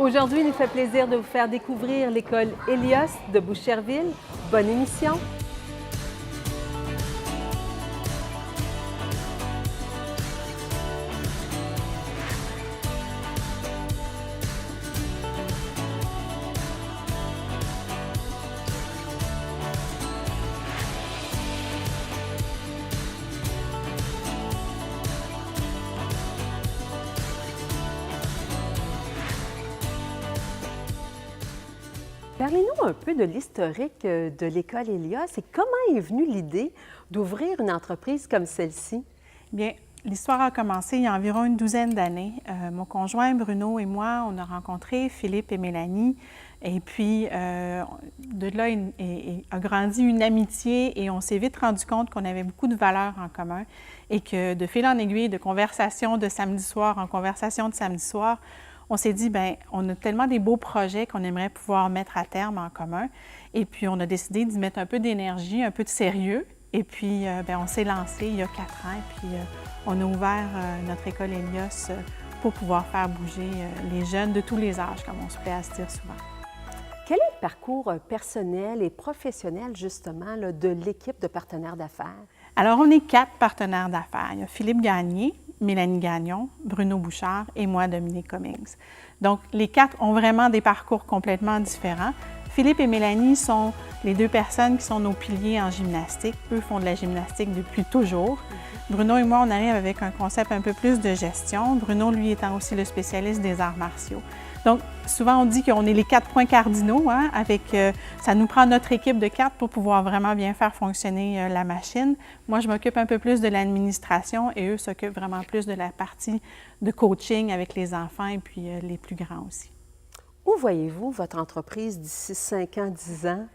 Aujourd'hui, il nous fait plaisir de vous faire découvrir l'école Hélios de Boucherville. Bonne émission! Parlez-nous un peu de l'historique de l'école Hélios et comment est venue l'idée d'ouvrir une entreprise comme celle-ci? Bien, l'histoire a commencé il y a environ une douzaine d'années. Mon conjoint Bruno et moi, on a rencontré Philippe et Mélanie. Et puis, de là a grandi une amitié et on s'est vite rendu compte qu'on avait beaucoup de valeurs en commun et que de fil en aiguille, de conversation de samedi soir en conversation de samedi soir, on s'est dit, bien, on a tellement des beaux projets qu'on aimerait pouvoir mettre à terme en commun. Et puis, on a décidé d'y mettre un peu d'énergie, un peu de sérieux. Et puis, bien, on s'est lancé il y a 4 ans. Et puis, on a ouvert notre école Hélios pour pouvoir faire bouger les jeunes de tous les âges, comme on se plaît à se dire souvent. Quel est le parcours personnel et professionnel, justement, là, de l'équipe de partenaires d'affaires? Alors, on est 4 partenaires d'affaires. Il y a Philippe Gagné, Mélanie Gagnon, Bruno Bouchard et moi, Dominique Cummings. Donc, les 4 ont vraiment des parcours complètement différents. Philippe et Mélanie sont les 2 personnes qui sont nos piliers en gymnastique. Eux font de la gymnastique depuis toujours. Bruno et moi, on arrive avec un concept un peu plus de gestion. Bruno, lui, étant aussi le spécialiste des arts martiaux. Donc, souvent, on dit qu'on est les 4 points cardinaux. Hein, ça nous prend notre équipe de 4 pour pouvoir vraiment bien faire fonctionner la machine. Moi, je m'occupe un peu plus de l'administration et eux s'occupent vraiment plus de la partie de coaching avec les enfants et puis les plus grands aussi. Où voyez-vous votre entreprise d'ici 5 ans, 10 ans?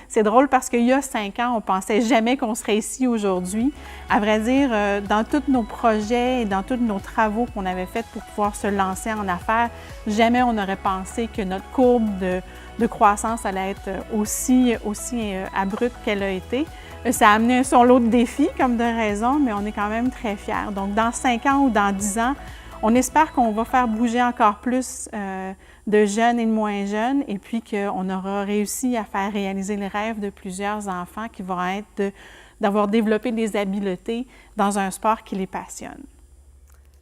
C'est drôle parce qu'il y a 5 ans, on ne pensait jamais qu'on serait ici aujourd'hui. À vrai dire, dans tous nos projets et dans tous nos travaux qu'on avait faits pour pouvoir se lancer en affaires, jamais on n'aurait pensé que notre courbe de croissance allait être aussi abrupte qu'elle a été. Ça a amené son lot de défis, comme de raison, mais on est quand même très fiers. Donc, dans 5 ans ou dans 10 ans, on espère qu'on va faire bouger encore plus de jeunes et de moins jeunes, et puis qu'on aura réussi à faire réaliser les rêves de plusieurs enfants qui vont être d'avoir développé des habiletés dans un sport qui les passionne.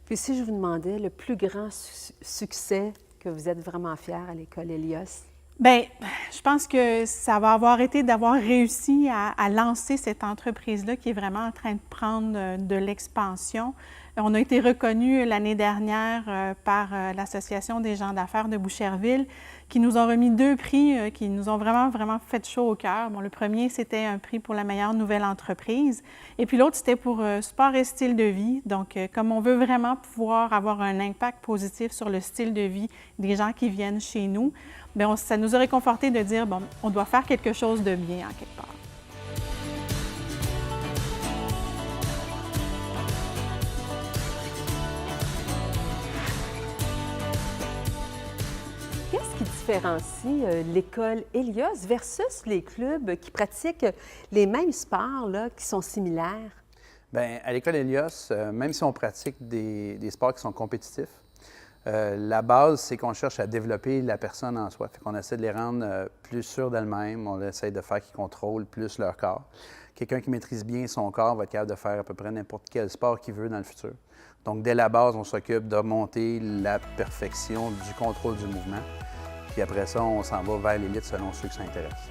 Puis si je vous demandais le plus grand succès que vous êtes vraiment fiers à l'école Hélios? Bien, je pense que ça va avoir été d'avoir réussi à lancer cette entreprise-là qui est vraiment en train de prendre de l'expansion. On a été reconnus l'année dernière par l'Association des gens d'affaires de Boucherville qui nous ont remis 2 prix qui nous ont vraiment fait chaud au cœur. Bon, le premier, c'était un prix pour la meilleure nouvelle entreprise et puis l'autre, c'était pour sport et style de vie. Donc, comme on veut vraiment pouvoir avoir un impact positif sur le style de vie des gens qui viennent chez nous, bien, ça nous a réconforté de dire, bon, on doit faire quelque chose de bien en quelque part. Qu'est-ce qui différencie l'école Hélios versus les clubs qui pratiquent les mêmes sports là, qui sont similaires? Bien, à l'école Hélios, même si on pratique des sports qui sont compétitifs, la base, c'est qu'on cherche à développer la personne en soi. Fait qu'on essaie de les rendre plus sûres d'elles-mêmes. On essaie de faire qu'ils contrôlent plus leur corps. Quelqu'un qui maîtrise bien son corps va être capable de faire à peu près n'importe quel sport qu'il veut dans le futur. Donc, dès la base, on s'occupe de monter la perfection du contrôle du mouvement. Puis après ça, on s'en va vers l'élite selon ceux qui s'intéressent.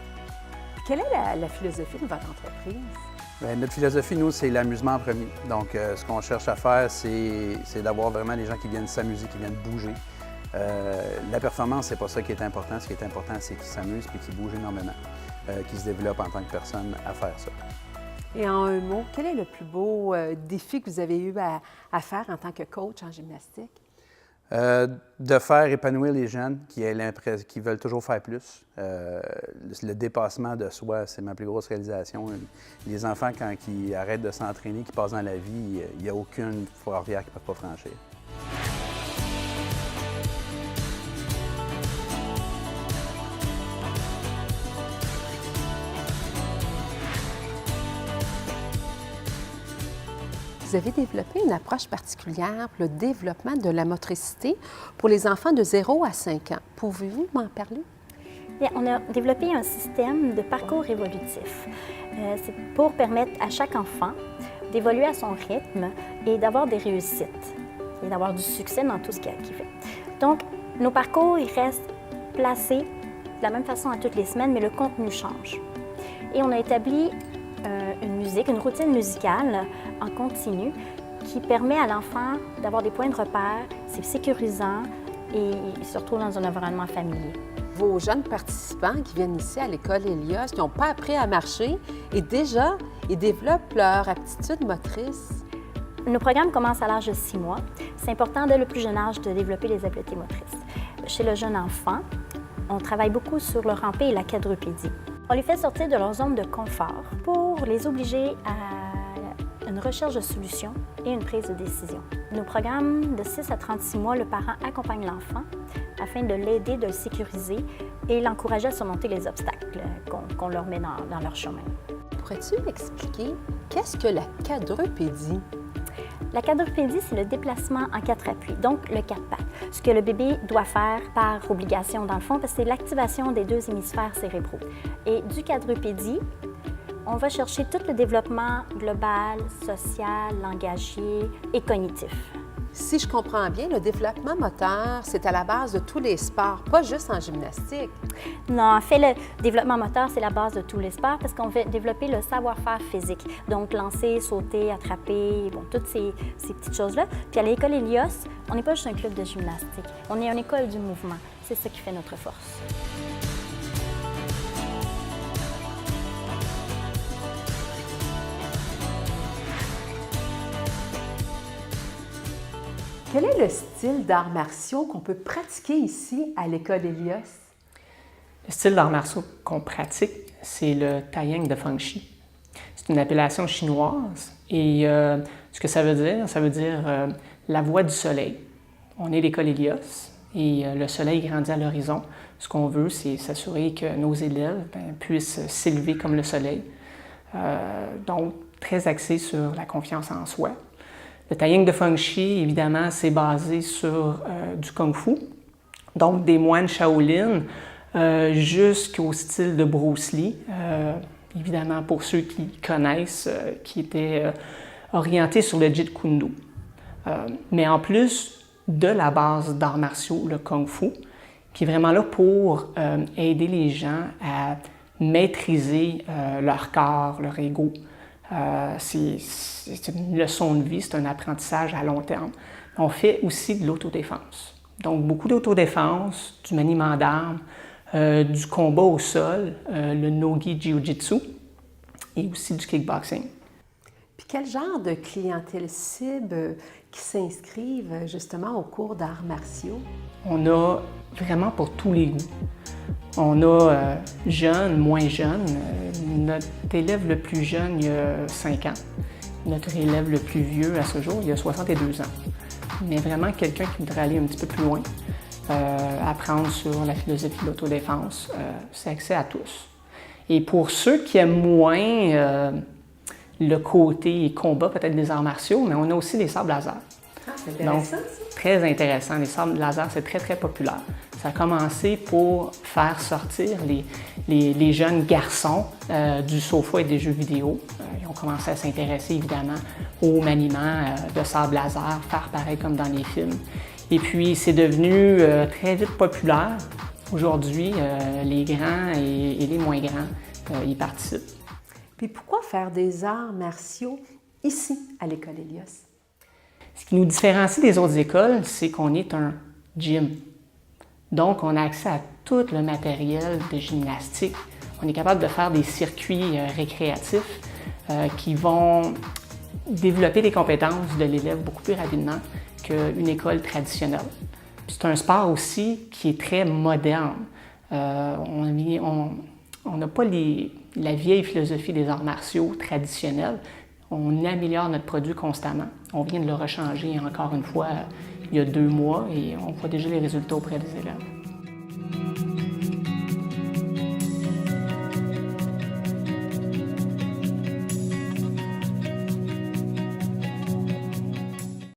Quelle est la philosophie de votre entreprise? Bien, notre philosophie, nous, c'est l'amusement en premier. Donc, ce qu'on cherche à faire, c'est d'avoir vraiment des gens qui viennent s'amuser, qui viennent bouger. La performance, c'est pas ça qui est important. Ce qui est important, c'est qu'ils s'amusent et qu'ils bougent énormément, qu'ils se développent en tant que personne à faire ça. Et en un mot, quel est le plus beau défi que vous avez eu à faire en tant que coach en gymnastique? De faire épanouir les jeunes qui veulent toujours faire plus. Le dépassement de soi, c'est ma plus grosse réalisation. Les enfants, quand ils arrêtent de s'entraîner, qui passent dans la vie, il n'y a aucune frontière qu'ils ne peuvent pas franchir. vous avez développé une approche particulière pour le développement de la motricité pour les enfants de 0 à 5 ans. Pouvez-vous m'en parler? Bien, on a développé un système de parcours évolutif. C'est pour permettre à chaque enfant d'évoluer à son rythme et d'avoir des réussites et d'avoir du succès dans tout ce qu'il fait. Donc, nos parcours, ils restent placés de la même façon à toutes les semaines, mais le contenu change. Et on a établi une routine musicale en continu qui permet à l'enfant d'avoir des points de repère, c'est sécurisant et surtout dans un environnement familier. Vos jeunes participants qui viennent ici à l'école Hélios, qui n'ont pas appris à marcher et déjà, ils développent leur aptitude motrice. Nos programmes commencent à l'âge de 6 mois. C'est important dès le plus jeune âge de développer les habiletés motrices. Chez le jeune enfant, on travaille beaucoup sur le rampé et la quadrupédie. On les fait sortir de leur zone de confort pour les obliger à une recherche de solutions et une prise de décision. Nos programmes de 6 à 36 mois, le parent accompagne l'enfant afin de l'aider, de le sécuriser et l'encourager à surmonter les obstacles qu'on leur met dans leur chemin. Pourrais-tu m'expliquer qu'est-ce que la quadrupédie? La quadrupédie, c'est le déplacement en 4 appuis, donc le 4 pattes. Ce que le bébé doit faire par obligation dans le fond, parce que c'est l'activation des 2 hémisphères cérébraux. Et du quadrupédie, on va chercher tout le développement global, social, langagier et cognitif. Si je comprends bien, le développement moteur, c'est à la base de tous les sports, pas juste en gymnastique. Non, en fait, le développement moteur, c'est la base de tous les sports parce qu'on veut développer le savoir-faire physique. Donc, lancer, sauter, attraper, bon, toutes ces petites choses-là. Puis à l'école Hélios, on n'est pas juste un club de gymnastique. On est une école du mouvement. C'est ça qui fait notre force. Quel est le style d'arts martiaux qu'on peut pratiquer ici à l'école Hélios? Le style d'arts martiaux qu'on pratique, c'est le Taiyang de Feng Shi. C'est une appellation chinoise et ce que ça veut dire la voie du soleil. On est l'école Hélios et le soleil grandit à l'horizon. Ce qu'on veut, c'est s'assurer que nos élèves puissent s'élever comme le soleil. Donc, très axé sur la confiance en soi. Le Taiyang de Feng Shi, évidemment, c'est basé sur du Kung Fu, donc des moines Shaolin, jusqu'au style de Bruce Lee. Évidemment, pour ceux qui connaissent, qui était orienté sur le Jeet Kune Do. Mais en plus de la base d'arts martiaux, le Kung Fu, qui est vraiment là pour aider les gens à maîtriser leur corps, leur ego. C'est une leçon de vie, c'est un apprentissage à long terme. On fait aussi de l'autodéfense. Donc, beaucoup d'autodéfense, du maniement d'armes, du combat au sol, le no-gi jiu-jitsu et aussi du kickboxing. Puis quel genre de clientèle cible qui s'inscrivent justement au cours d'arts martiaux? On a vraiment pour tous les goûts. On a jeunes, moins jeunes. Notre élève le plus jeune, il y a 5 ans. Notre élève le plus vieux à ce jour, il y a 62 ans. Mais vraiment quelqu'un qui voudrait aller un petit peu plus loin, apprendre sur la philosophie de l'autodéfense, c'est accès à tous. Et pour ceux qui aiment moins le côté combat peut-être des arts martiaux, mais on a aussi des sabres laser. Ah, c'est intéressant, ça. Très intéressant. Les sabres laser, c'est très, très populaire. Ça a commencé pour faire sortir les jeunes garçons du sofa et des jeux vidéo. Ils ont commencé à s'intéresser évidemment au maniement de sabre laser, faire pareil comme dans les films. Et puis, c'est devenu très vite populaire. Aujourd'hui, les grands et les moins grands y participent. Puis pourquoi faire des arts martiaux ici à l'école Hélios? Ce qui nous différencie des autres écoles, c'est qu'on est un gym. Donc, on a accès à tout le matériel de gymnastique. On est capable de faire des circuits récréatifs qui vont développer les compétences de l'élève beaucoup plus rapidement qu'une école traditionnelle. C'est un sport aussi qui est très moderne. On n'a pas la vieille philosophie des arts martiaux traditionnels. On améliore notre produit constamment. On vient de le rechanger encore une fois il y a 2 mois et on voit déjà les résultats auprès des élèves.